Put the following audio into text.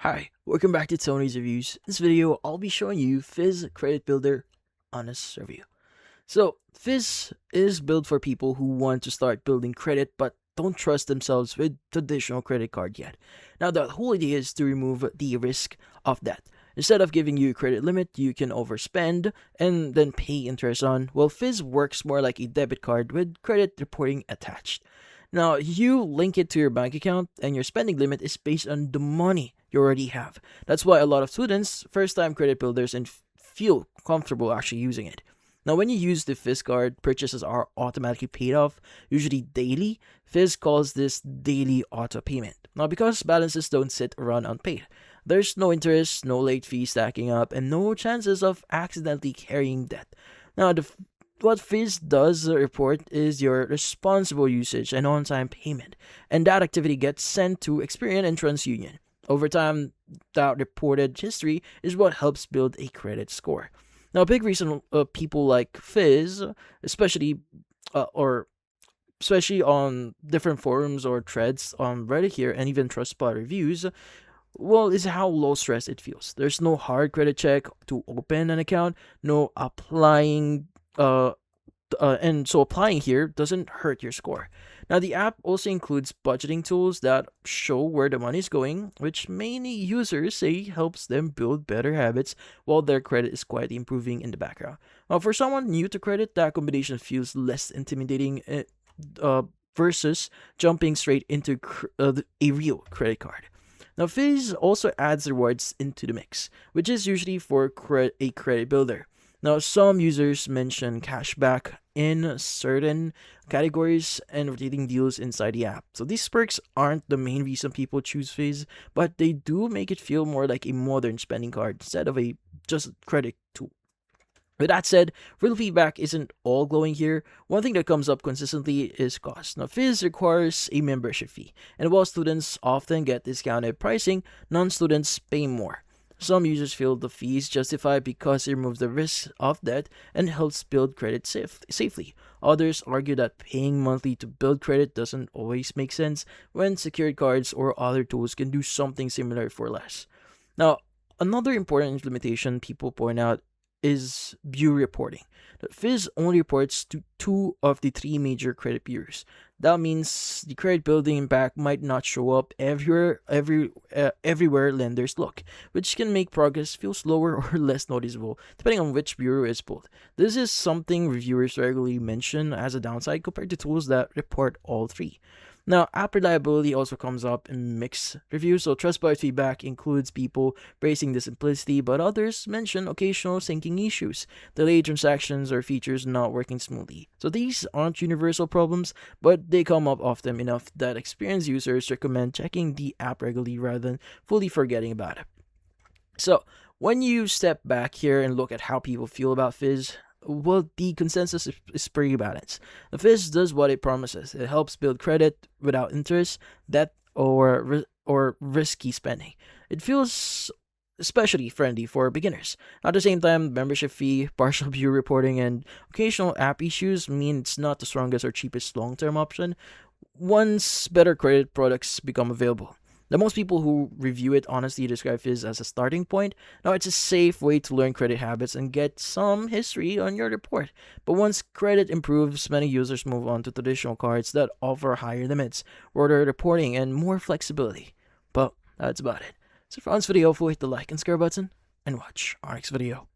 Hi, welcome back to Tony's Reviews. In this video, I'll be showing you FIZZ Credit Builder Honest Review. So, FIZZ is built for people who want to start building credit but don't trust themselves with traditional credit card yet. Now, the whole idea is to remove the risk of that. Instead of giving you a credit limit you can overspend and then pay interest on, well, FIZZ works more like a debit card with credit reporting attached. Now, you link it to your bank account, and your spending limit is based on the money you already have. That's why a lot of students, first time credit builders, and feel comfortable actually using it. Now, when you use the FIZZ card, purchases are automatically paid off, usually daily. FIZZ calls this daily auto payment. Now, because balances don't sit around unpaid, there's no interest, no late fees stacking up, and no chances of accidentally carrying debt. Now, what FIZZ does report is your responsible usage and on-time payment, and that activity gets sent to Experian and TransUnion. Over time, that reported history is what helps build a credit score. Now, a big reason people like FIZZ, especially especially on different forums or threads on Reddit here and even Trustpilot reviews, well, is how low stress it feels. There's no hard credit check to open an account, no and so applying here doesn't hurt your score. Now, the app also includes budgeting tools that show where the money is going, which many users say helps them build better habits while their credit is quietly improving in the background. Now, for someone new to credit, that combination feels less intimidating versus jumping straight into a real credit card. Now, FIZZ also adds rewards into the mix, which is usually for a credit builder. Now, some users mention cashback in certain categories and rotating deals inside the app. So these perks aren't the main reason people choose FIZZ, but they do make it feel more like a modern spending card instead of a just credit tool. With that said, real feedback isn't all glowing here. One thing that comes up consistently is cost. Now, FIZZ requires a membership fee, and while students often get discounted pricing, non-students pay more. Some users feel the fee is justified because it removes the risk of debt and helps build credit safely. Others argue that paying monthly to build credit doesn't always make sense when secured cards or other tools can do something similar for less. Now, another important implementation people point out is bureau reporting. The FIZZ only reports to 2 of the 3 major credit bureaus. That means the credit building impact might not show up everywhere lenders look, which can make progress feel slower or less noticeable depending on which bureau is pulled. This is something reviewers regularly mention as a downside compared to tools that report all 3. Now, app reliability also comes up in mixed reviews, so Trustpilot feedback includes people praising the simplicity, but others mention occasional syncing issues, delayed transactions, or features not working smoothly. So these aren't universal problems, but they come up often enough that experienced users recommend checking the app regularly rather than fully forgetting about it. So, when you step back here and look at how people feel about FIZZ, well, the consensus is pretty balanced. The FIZZ does what it promises. It helps build credit without interest, debt, or risky spending. It feels especially friendly for beginners. At the same time, membership fee, partial bureau reporting, and occasional app issues mean it's not the strongest or cheapest long-term option once better credit products become available. The most people who review it honestly describe FIZZ as a starting point. Now, it's a safe way to learn credit habits and get some history on your report. But once credit improves, many users move on to traditional cards that offer higher limits, order reporting, and more flexibility. But that's about it. So for this video, hit the like and subscribe button, and watch our next video.